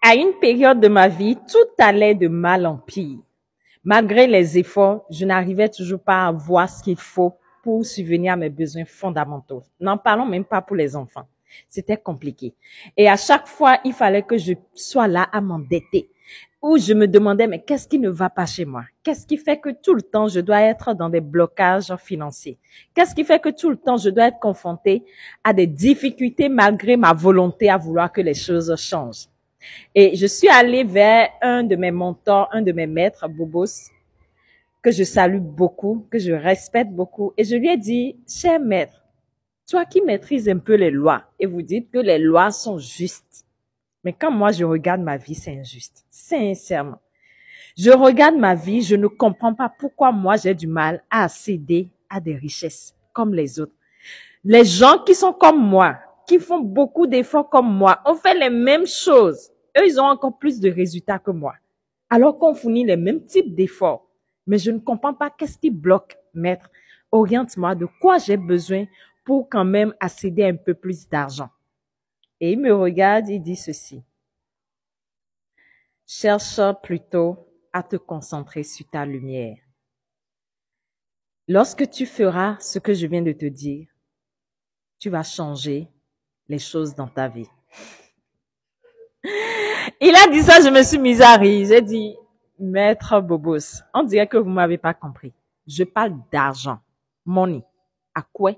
À une période de ma vie, tout allait de mal en pire. Malgré les efforts, je n'arrivais toujours pas à voir ce qu'il faut pour subvenir à mes besoins fondamentaux. N'en parlons même pas pour les enfants. C'était compliqué. Et à chaque fois, il fallait que je sois là à m'endetter. Où je me demandais, mais qu'est-ce qui ne va pas chez moi? Qu'est-ce qui fait que tout le temps, je dois être dans des blocages financiers? Qu'est-ce qui fait que tout le temps, je dois être confrontée à des difficultés malgré ma volonté à vouloir que les choses changent? Et je suis allée vers un de mes mentors, un de mes maîtres, Bobos, que je salue beaucoup, que je respecte beaucoup. Et je lui ai dit, cher maître, toi qui maîtrises un peu les lois et vous dites que les lois sont justes. Mais quand moi je regarde ma vie, c'est injuste. Sincèrement. Je regarde ma vie, je ne comprends pas pourquoi moi j'ai du mal à accéder à des richesses comme les autres. Les gens qui sont comme moi, qui font beaucoup d'efforts comme moi, ont fait les mêmes choses. Eux, ils ont encore plus de résultats que moi. Alors qu'on fournit les mêmes types d'efforts. Mais je ne comprends pas qu'est-ce qui bloque, maître. Oriente-moi de quoi j'ai besoin pour quand même accéder à un peu plus d'argent. Et il me regarde, il dit ceci. Cherche plutôt à te concentrer sur ta lumière. Lorsque tu feras ce que je viens de te dire, tu vas changer les choses dans ta vie. Il a dit ça, je me suis mise à rire. J'ai dit, maître Bobos, on dirait que vous m'avez pas compris. Je parle d'argent, money. À quoi?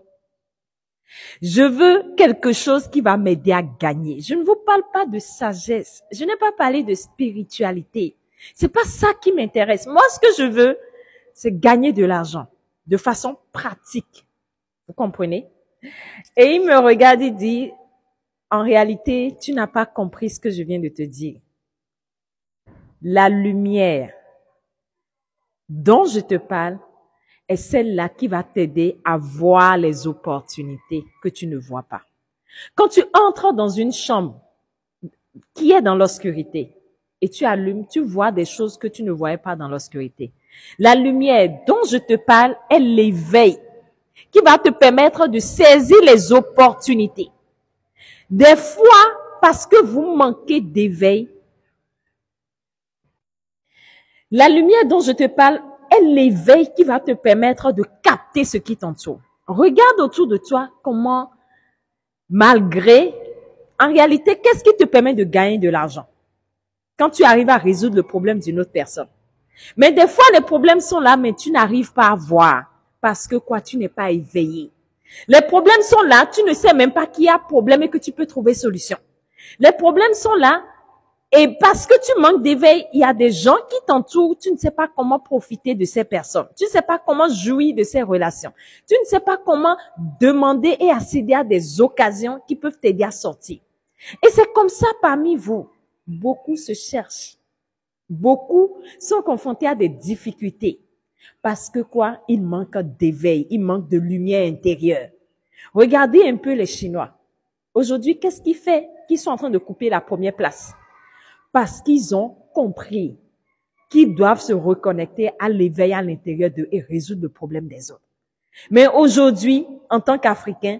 Je veux quelque chose qui va m'aider à gagner. Je ne vous parle pas de sagesse. Je n'ai pas parlé de spiritualité. C'est pas ça qui m'intéresse. Moi, ce que je veux, c'est gagner de l'argent de façon pratique. Vous comprenez? Et il me regarde et dit, en réalité, tu n'as pas compris ce que je viens de te dire. La lumière dont je te parle est celle-là qui va t'aider à voir les opportunités que tu ne vois pas. Quand tu entres dans une chambre qui est dans l'obscurité et tu allumes, tu vois des choses que tu ne voyais pas dans l'obscurité. La lumière dont je te parle est l'éveil qui va te permettre de saisir les opportunités. Des fois, parce que vous manquez d'éveil, la lumière dont je te parle est l'éveil qui va te permettre de capter ce qui t'entoure. Regarde autour de toi comment, malgré, en réalité, qu'est-ce qui te permet de gagner de l'argent? Quand tu arrives à résoudre le problème d'une autre personne. Mais des fois, les problèmes sont là, mais tu n'arrives pas à voir. Parce que quoi, tu n'es pas éveillé. Les problèmes sont là, tu ne sais même pas qu'il y a problème et que tu peux trouver solution. Les problèmes sont là, et parce que tu manques d'éveil, il y a des gens qui t'entourent, tu ne sais pas comment profiter de ces personnes. Tu ne sais pas comment jouir de ces relations. Tu ne sais pas comment demander et accéder à des occasions qui peuvent t'aider à sortir. Et c'est comme ça parmi vous. Beaucoup se cherchent. Beaucoup sont confrontés à des difficultés. Parce que quoi? Ils manquent d'éveil, ils manquent de lumière intérieure. Regardez un peu les Chinois. Aujourd'hui, qu'est-ce qui fait qu'ils sont en train de couper la première place? Parce qu'ils ont compris qu'ils doivent se reconnecter à l'éveil à l'intérieur d'eux et résoudre le problème des autres. Mais aujourd'hui, en tant qu'Africains,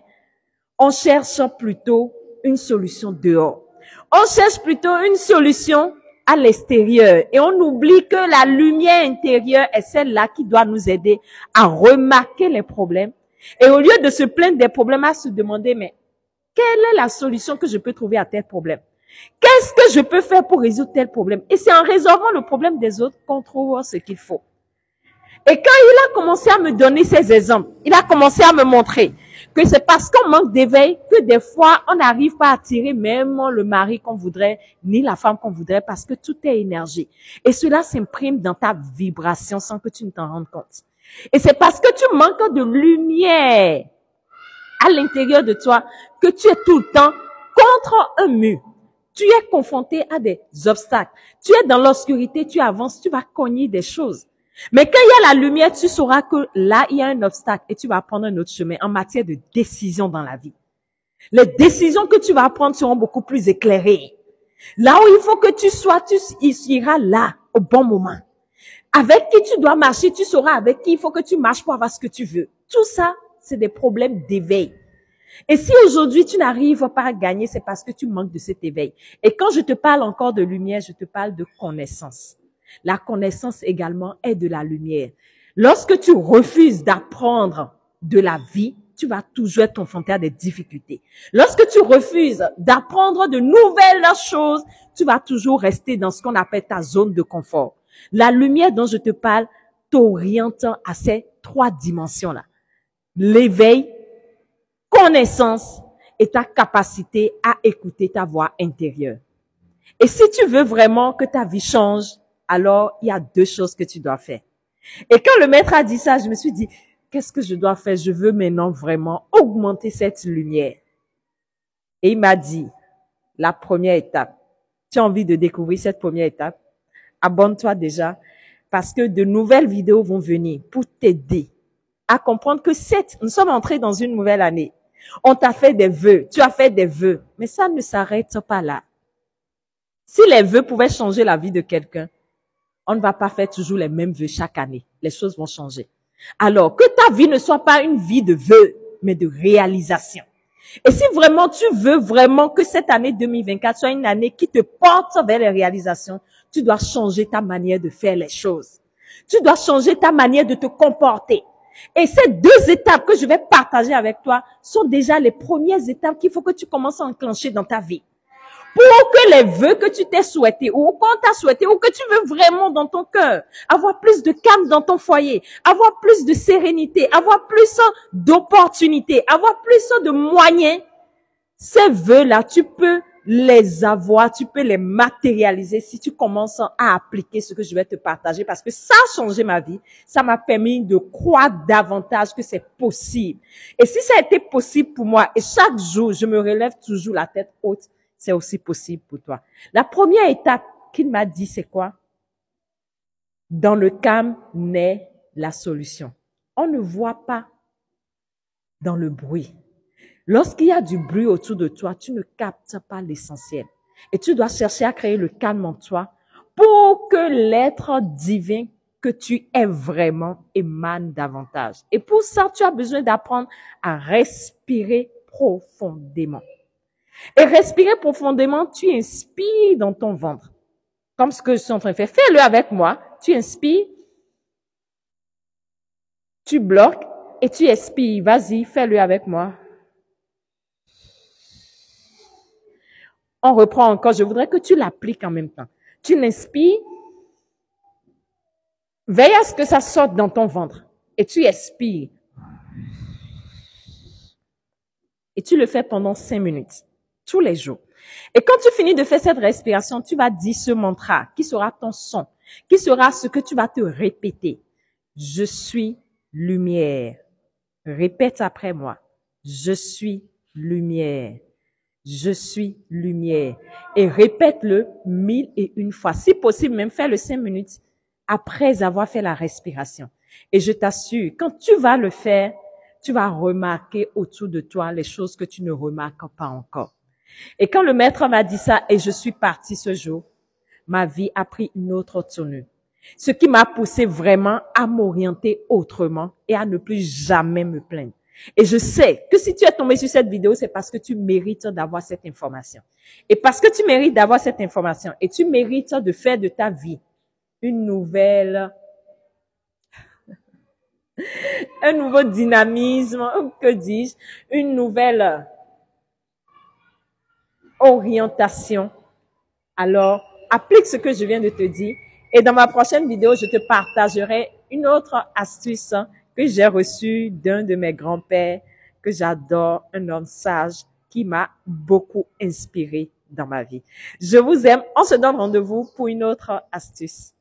on cherche plutôt une solution dehors. On cherche plutôt une solution à l'extérieur. Et on oublie que la lumière intérieure est celle-là qui doit nous aider à remarquer les problèmes. Et au lieu de se plaindre des problèmes, à se demander, mais quelle est la solution que je peux trouver à tel problème? Qu'est-ce que je peux faire pour résoudre tel problème? Et c'est en résolvant le problème des autres qu'on trouve ce qu'il faut. Et quand il a commencé à me donner ces exemples, il a commencé à me montrer que c'est parce qu'on manque d'éveil que des fois, on n'arrive pas à attirer même le mari qu'on voudrait, ni la femme qu'on voudrait, parce que tout est énergie. Et cela s'imprime dans ta vibration sans que tu ne t'en rendes compte. Et c'est parce que tu manques de lumière à l'intérieur de toi que tu es tout le temps contre un mur. Tu es confronté à des obstacles. Tu es dans l'obscurité, tu avances, tu vas cogner des choses. Mais quand il y a la lumière, tu sauras que là, il y a un obstacle et tu vas prendre un autre chemin en matière de décision dans la vie. Les décisions que tu vas prendre seront beaucoup plus éclairées. Là où il faut que tu sois, tu iras là, au bon moment. Avec qui tu dois marcher, tu sauras avec qui il faut que tu marches pour avoir ce que tu veux. Tout ça, c'est des problèmes d'éveil. Et si aujourd'hui tu n'arrives pas à gagner, c'est parce que tu manques de cet éveil. Et quand je te parle encore de lumière, je te parle de connaissance. La connaissance également est de la lumière. Lorsque tu refuses d'apprendre de la vie, tu vas toujours être confronté à des difficultés. Lorsque tu refuses d'apprendre de nouvelles choses, tu vas toujours rester dans ce qu'on appelle ta zone de confort. La lumière dont je te parle t'oriente à ces trois dimensions-là. L'éveil, connaissance et ta capacité à écouter ta voix intérieure. Et si tu veux vraiment que ta vie change, alors il y a deux choses que tu dois faire. Et quand le maître a dit ça, je me suis dit, qu'est-ce que je dois faire? Je veux maintenant vraiment augmenter cette lumière. Et il m'a dit, la première étape, tu as envie de découvrir cette première étape? Abonne-toi déjà parce que de nouvelles vidéos vont venir pour t'aider à comprendre que nous sommes entrés dans une nouvelle année. On t'a fait des vœux, tu as fait des vœux, mais ça ne s'arrête pas là. Si les vœux pouvaient changer la vie de quelqu'un, on ne va pas faire toujours les mêmes vœux chaque année. Les choses vont changer. Alors, que ta vie ne soit pas une vie de vœux, mais de réalisation. Et si vraiment tu veux vraiment que cette année 2024 soit une année qui te porte vers les réalisations, tu dois changer ta manière de faire les choses. Tu dois changer ta manière de te comporter. Et ces deux étapes que je vais partager avec toi sont déjà les premières étapes qu'il faut que tu commences à enclencher dans ta vie. Pour que les vœux que tu t'es souhaités ou qu'on t'a souhaité ou que tu veux vraiment dans ton cœur, avoir plus de calme dans ton foyer, avoir plus de sérénité, avoir plus d'opportunités, avoir plus de moyens, ces vœux-là, tu peux les avoir, tu peux les matérialiser si tu commences à appliquer ce que je vais te partager parce que ça a changé ma vie. Ça m'a permis de croire davantage que c'est possible. Et si ça a été possible pour moi et chaque jour, je me relève toujours la tête haute, c'est aussi possible pour toi. La première étape qu'il m'a dit, c'est quoi? Dans le calme naît la solution. On ne voit pas dans le bruit. Lorsqu'il y a du bruit autour de toi, tu ne captes pas l'essentiel. Et tu dois chercher à créer le calme en toi pour que l'être divin que tu es vraiment émane davantage. Et pour ça, tu as besoin d'apprendre à respirer profondément. Et respirer profondément, tu inspires dans ton ventre. Comme ce que je suis en train de faire. Fais-le avec moi. Tu inspires, tu bloques et tu expires. Vas-y, fais-le avec moi. On reprend encore. Je voudrais que tu l'appliques en même temps. Tu l'inspires. Veille à ce que ça sorte dans ton ventre. Et tu expires. Et tu le fais pendant 5 minutes. Tous les jours. Et quand tu finis de faire cette respiration, tu vas dire ce mantra qui sera ton son, qui sera ce que tu vas te répéter. Je suis lumière. Répète après moi. Je suis lumière. Je suis lumière. Et répète-le 1001 fois. Si possible, même fais-le 5 minutes après avoir fait la respiration. Et je t'assure, quand tu vas le faire, tu vas remarquer autour de toi les choses que tu ne remarques pas encore. Et quand le maître m'a dit ça et je suis partie ce jour, ma vie a pris une autre tournure. Ce qui m'a poussé vraiment à m'orienter autrement et à ne plus jamais me plaindre. Et je sais que si tu es tombé sur cette vidéo, c'est parce que tu mérites d'avoir cette information. Et parce que tu mérites d'avoir cette information et tu mérites de faire de ta vie une nouvelle, un nouveau dynamisme, que dis-je, une nouvelle orientation, alors applique ce que je viens de te dire et dans ma prochaine vidéo, je te partagerai une autre astuce que j'ai reçue d'un de mes grands-pères que j'adore, un homme sage qui m'a beaucoup inspiré dans ma vie. Je vous aime. On se donne rendez-vous pour une autre astuce.